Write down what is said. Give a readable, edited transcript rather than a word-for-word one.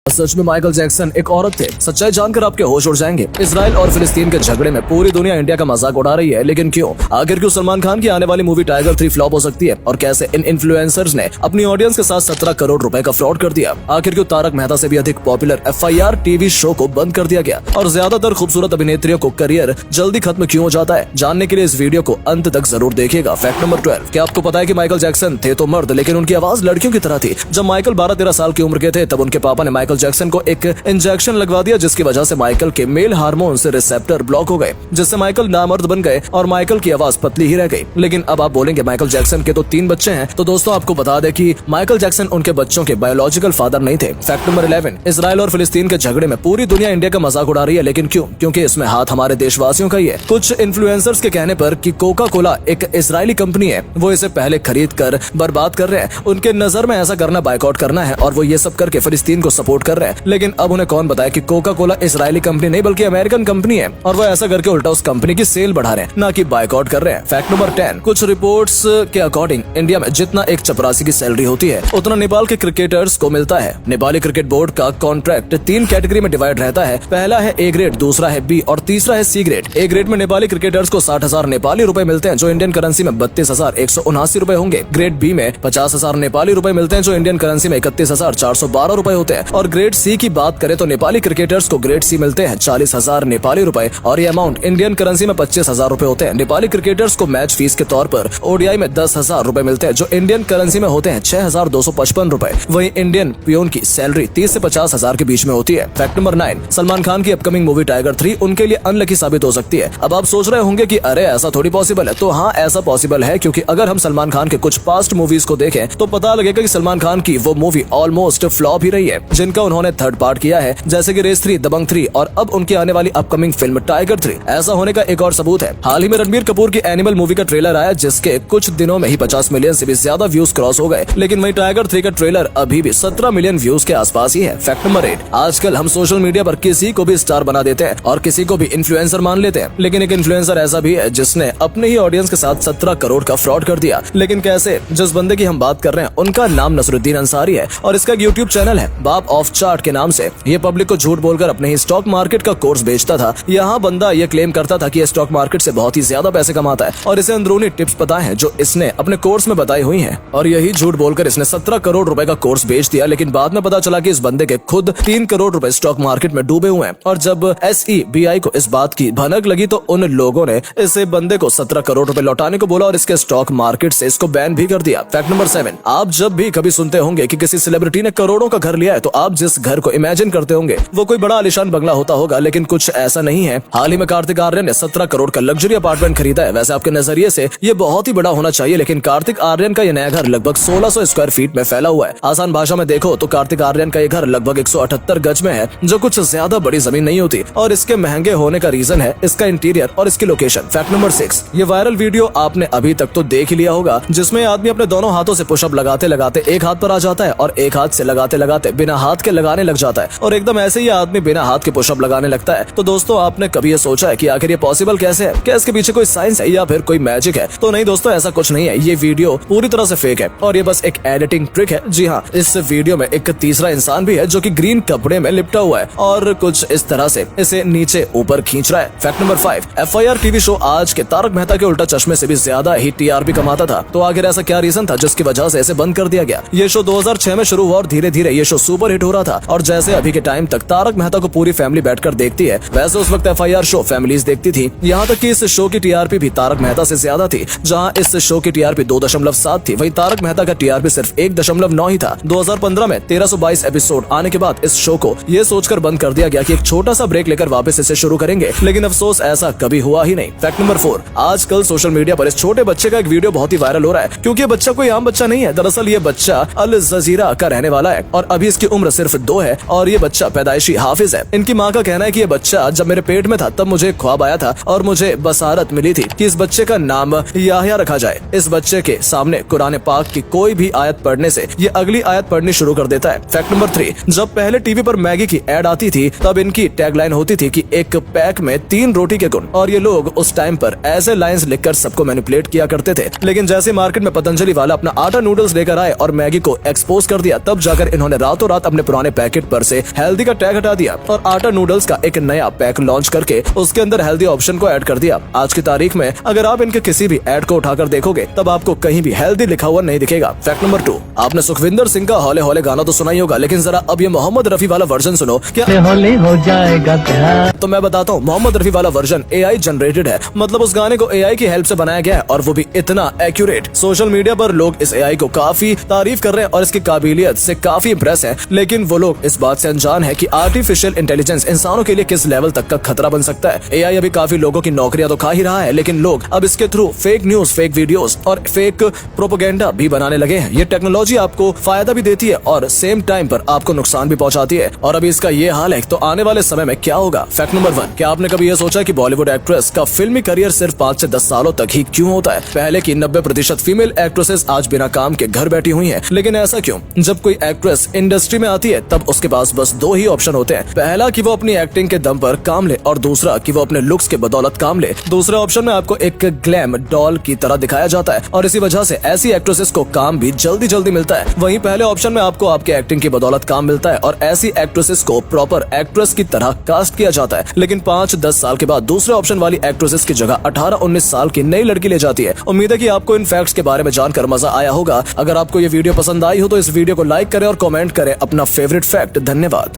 सच में Michael Jackson एक औरत थे? सच्चाई जानकर आपके होश उड़ जाएंगे। इजराइल और फिलिस्तीन के झगड़े में पूरी दुनिया इंडिया का मजाक उड़ा रही है, लेकिन क्यों? आखिर क्यों सलमान खान की आने वाली मूवी टाइगर 3 फ्लॉप हो सकती है? और कैसे इन इन्फ्लुएंसर्स ने अपनी ऑडियंस के साथ 17 करोड़ रुपए का फ्रॉड कर दिया? आखिर क्यों तारक मेहता से भी अधिक पॉपुलर FIR टीवी शो को बंद कर दिया गया? और ज्यादातर खूबसूरत अभिनेत्रियों को करियर जल्दी खत्म क्यों हो जाता है? जानने के लिए इस वीडियो को अंत तक जरूर देखिएगा। फैक्ट नंबर 12, क्या आपको पता है कि माइकल जैक्सन थे तो मर्द, लेकिन उनकी आवाज लड़कियों की तरह थी। जब माइकल 12-13 साल की उम्र के थे तब उनके पापा ने माइकल जैक्सन को एक इंजेक्शन लगवा दिया, जिसकी वजह से माइकल के मेल हार्मोन से रिसेप्टर ब्लॉक हो गए, जिससे माइकल नामर्द बन गए और माइकल की आवाज पतली ही रह गई। लेकिन अब आप बोलेंगे माइकल जैक्सन के तो 3 बच्चे हैं। तो दोस्तों आपको बता दें कि माइकल जैक्सन उनके बच्चों के बायोलॉजिकल फादर नहीं थे। फैक्ट नंबर 11, इजराइल और फिलिस्तीन के झगड़े में पूरी दुनिया इंडिया का मजाक उड़ा रही है, लेकिन क्यों? क्योंकि इसमें हाथ हमारे देशवासियों का ही है। कुछ इन्फ्लुएंसर्स के कहने पर कि कोका कोला एक इजरायली कंपनी है, वो इसे पहले खरीद कर बर्बाद कर रहे हैं। उनके नजर में ऐसा करना बायकॉट करना है और वो ये सब करके फिलिस्तीन को सपोर्ट कर रहे हैं। लेकिन अब उन्हें कौन बताए कि कोका कोला इजरायली कंपनी नहीं बल्कि अमेरिकन कंपनी है, और वो ऐसा करके उल्टा उस कंपनी की सेल बढ़ा रहे हैं, ना कि बायकॉट कर रहे हैं। फैक्ट नंबर 10, कुछ रिपोर्ट्स के अकॉर्डिंग इंडिया में जितना एक चपरासी की सैलरी होती है उतना नेपाल के क्रिकेटर्स को मिलता है। नेपाली क्रिकेट बोर्ड का कॉन्ट्रैक्ट 3 कैटेगरी में डिवाइड रहता है। पहला है A ग्रेड, दूसरा है B और तीसरा है C ग्रेड। A ग्रेड में नेपाली क्रिकेटर्स को 60,000 नेपाली रुपए मिलते हैं, जो इंडियन करेंसी में 32,179 रुपए होंगे। ग्रेड B में 50,000 नेपाली रुपए मिलते हैं, जो इंडियन करेंसी में 31,412 रुपए होते हैं। और ग्रेड C की बात करें तो नेपाली क्रिकेटर्स को ग्रेड C मिलते हैं 40,000 नेपाली रुपए, और ये अमाउंट इंडियन करेंसी में 25,000 रुपए होते हैं। नेपाली क्रिकेटर्स को मैच फीस के तौर पर ODI में 10,000 रुपए मिलते हैं, जो इंडियन करेंसी में होते हैं 6,255 रुपए। वहीं इंडियन पियोन की सैलरी 30 से 50,000 के बीच में होती है। फैक्ट नंबर 9, सलमान खान की अपकमिंग मूवी टाइगर 3 उनके लिए अनलकी साबित हो सकती है। अब आप सोच रहे होंगे कि अरे ऐसा थोड़ी पॉसिबल है। तो हाँ, ऐसा पॉसिबल है, क्योंकि अगर हम सलमान खान के कुछ पास्ट मूवीज को देखें तो पता लगेगा कि सलमान खान की वो मूवी ऑलमोस्ट फ्लॉप ही रही है, जिनका उन्होंने थर्ड पार्ट किया है, जैसे कि रेस 3, दबंग 3 और अब उनकी आने वाली अपकमिंग फिल्म टाइगर 3। ऐसा होने का एक और सबूत है, हाल ही में रणबीर कपूर की एनिमल मूवी का ट्रेलर आया, जिसके कुछ दिनों में ही 50 मिलियन से भी ज्यादा व्यूज क्रॉस हो गए। लेकिन वही टाइगर 3 का ट्रेलर अभी भी 17 मिलियन व्यूज के आसपास ही है। फैक्ट नंबर 8, आजकल हम सोशल मीडिया पर किसी को भी स्टार बना देते हैं और किसी को भी इन्फ्लुएंसर मान लेते हैं, लेकिन एक इन्फ्लुएंसर ऐसा भी है जिसने अपने ही ऑडियंस के साथ 17 करोड़ का फ्रॉड कर दिया। लेकिन कैसे? जिस बंदे की हम बात कर रहे हैं उनका नाम नसरुद्दीन अंसारी है और इसका यूट्यूब चैनल है बाप ऑफ चार्ट के नाम से। ये पब्लिक को झूठ बोलकर अपने ही स्टॉक मार्केट का कोर्स बेचता था। यहाँ बंदा ये क्लेम करता था कि ये स्टॉक मार्केट से बहुत ही ज्यादा पैसे कमाता है और इसे अंदरूनी टिप्स पता है जो इसने अपने कोर्स में बताई हुई हैं, और यही झूठ बोलकर इसने 17 करोड़ रुपए का कोर्स बेच दिया। लेकिन बाद में पता चला कि इस बंदे के खुद 3 करोड़ रुपए स्टॉक मार्केट में डूबे हुए हैं, और जब SEBI को इस बात की भनक लगी तो उन लोगों ने इसे बंदे को 17 करोड़ रुपए लौटाने को बोला और इसके स्टॉक मार्केट से इसको बैन भी कर दिया। फैक्ट नंबर 7, आप जब भी कभी सुनते होंगे कि किसी सेलिब्रिटी ने करोड़ों का घर लिया है तो आप जिस घर को इमेजिन करते होंगे वो कोई बड़ा आलीशान बंगला होता होगा, लेकिन कुछ ऐसा नहीं है। हाल ही में कार्तिक आर्यन ने 17 करोड़ का लग्जरी अपार्टमेंट खरीदा है। वैसे आपके नजरिए से ये बहुत ही बड़ा होना चाहिए, लेकिन कार्तिक आर्यन का ये नया घर लगभग 1600 स्क्वायर फीट में फैला हुआ है। आसान भाषा में देखो तो कार्तिक आर्यन का ये घर लगभग 178 गज में है, जो कुछ ज्यादा बड़ी जमीन नहीं होती, और इसके महंगे होने का रीजन है इसका इंटीरियर और इसकी लोकेशन। फैक्ट नंबर 6, ये वायरल वीडियो आपने अभी तक तो देख ही लिया होगा, जिसमें आदमी अपने दोनों हाथों से पुशअप लगाते लगाते एक हाथ पर आ जाता है और एक हाथ से लगाते लगाते बिना हाथ के लगाने लग जाता है, और एकदम ऐसे ही आदमी बिना हाथ के पुशअप लगाने लगता है। तो दोस्तों आपने कभी ये सोचा है कि आखिर ये पॉसिबल कैसे है? क्या इसके पीछे कोई साइंस है या फिर कोई मैजिक है? तो नहीं दोस्तों, ऐसा कुछ नहीं है। ये वीडियो पूरी तरह से फेक है और ये बस एक एडिटिंग ट्रिक है। जी हाँ, इस वीडियो में एक तीसरा इंसान भी है जो कि ग्रीन कपड़े में लिपटा हुआ है और कुछ इस तरह से इसे नीचे ऊपर खींच रहा है। Fact number 5, FIR TV show आज के तारक मेहता के उल्टा चश्मे से भी ज्यादा ही TRP कमाता था। तो आखिर ऐसा क्या रीजन था जिसकी वजह से इसे बंद कर दिया गया? ये शो 2006 में शुरू हुआ और धीरे धीरे ये शो सुपर हिट हो रहा था, और जैसे अभी के टाइम तक तारक मेहता को पूरी फैमिली बैठकर देखती है, वैसे उस वक्त FIR शो फैमिलीज देखती थी। यहाँ तक कि इस शो की TRP भी तारक मेहता से ज्यादा थी। जहाँ इस शो की TRP 2.7 थी, वही तारक मेहता का TRP सिर्फ 1.9 ही था। 2015 में 1322 एपिसोड आने के बाद इस शो को ये सोचकर बंद कर दिया गया कि एक छोटा सा ब्रेक लेकर वापस इसे शुरू करेंगे, लेकिन अफसोस ऐसा कभी हुआ ही नहीं। फैक्ट नंबर 4, आजकल सोशल मीडिया पर इस छोटे बच्चे का एक वीडियो बहुत ही वायरल हो रहा है, क्योंकि ये बच्चा कोई आम बच्चा नहीं है। दरअसल ये बच्चा अल जजीरा का रहने वाला है और अभी इसकी उम्र सिर्फ 2 है, और ये बच्चा पैदाइशी हाफिज है। इनकी माँ का कहना है कि ये बच्चा जब मेरे पेट में था तब मुझे ख्वाब आया था और मुझे बसारत मिली थी कि इस बच्चे का नाम याह्या रखा जाए। इस बच्चे के सामने कुरान पाक की कोई भी आयत पढ़ने से ये अगली आयत पढ़नी शुरू कर देता है। फैक्ट नंबर 3, जब पहले टीवी पर मैगी की एड आती थी तब इनकी टैगलाइन होती थी कि एक पैक में 3 रोटी के गुण, और ये लोग उस टाइम पर ऐसे लाइंस लिखकर सबको मैनिपुलेट किया करते थे। लेकिन जैसे मार्केट में पतंजलि वाला अपना आटा नूडल्स लेकर आए और मैगी को एक्सपोज कर दिया, तब जाकर इन्होंने रातों रात अपने पुराने पैकेट पर से हेल्दी का टैग हटा दिया और आटा नूडल्स का एक नया पैक लॉन्च करके उसके अंदर हेल्दी ऑप्शन को ऐड कर दिया। आज की तारीख में अगर आप इनके किसी भी ऐड को उठाकर देखोगे तब आपको कहीं भी हेल्दी लिखा हुआ नहीं दिखेगा। फैक्ट नंबर 2, आपने सुखविंदर सिंह का हौले हौले गाना तो सुना ही होगा, लेकिन जरा अब ये मोहम्मद रफी वाला वर्जन सुनो। क्या हौले हो जाएगा प्यार। तो मैं बताता हूँ, मोहम्मद रफी वाला वर्जन AI जनरेटेड है, मतलब उस गाने को AI की हेल्प से बनाया गया है और वो भी इतना एक्यूरेट। सोशल मीडिया पर लोग इस AI को काफी तारीफ कर रहे हैं और इसकी काबिलियत से काफी इम्प्रेस हैं, लेकिन वो लोग इस बात से अनजान है कि आर्टिफिशियल इंटेलिजेंस इंसानों के लिए किस लेवल तक का खतरा बन सकता है। AI अभी काफी लोगों की नौकरियां तो खा ही रहा है, लेकिन लोग अब इसके through fake news, fake videos और फेक प्रोपेगेंडा भी बनाने लगे हैं। ये टेक्नोलॉजी आपको फायदा भी देती है और सेम टाइम पर आपको नुकसान भी पहुंचाती है, और अभी इसका ये हाल है तो आने वाले समय में क्या होगा। फैक्ट नंबर 1, क्या आपने कभी ये सोचा कि बॉलीवुड एक्ट्रेस का फिल्मी करियर सिर्फ 5 से 10 सालों तक ही क्यों होता है? पहले की 90% फीमेल एक्ट्रेसेस आज बिना काम के घर बैठी हुई हैं, लेकिन ऐसा क्यों? जब कोई एक्ट्रेस इंडस्ट्री में आती है तब उसके पास बस 2 ही ऑप्शन होते हैं, पहला कि वो अपनी एक्टिंग के दम पर काम ले और दूसरा कि वो अपने लुक्स के बदौलत काम ले। दूसरे ऑप्शन में आपको एक ग्लैम डॉल की तरह दिखाया जाता है और इसी वजह से ऐसी एक्ट्रेसेस को काम भी जल्दी जल्दी मिलता है। वहीं पहले ऑप्शन में आपको आपके एक्टिंग की बदौलत काम मिलता है और ऐसी एक्ट्रेसेस को प्रॉपर एक्ट्रेस की तरह कास्ट किया जाता है। लेकिन 5-10 साल के बाद दूसरे ऑप्शन वाली एक्ट्रेसेस की जगह 18-19 साल की नई लड़की ले जाती है। उम्मीद है कि आपको इन फैक्ट्स के बारे में जानकर मजा आया होगा। अगर आपको ये वीडियो पसंद आई हो तो इस वीडियो को लाइक करें और कमेंट करें अपना फेवरेट फैक्ट। धन्यवाद।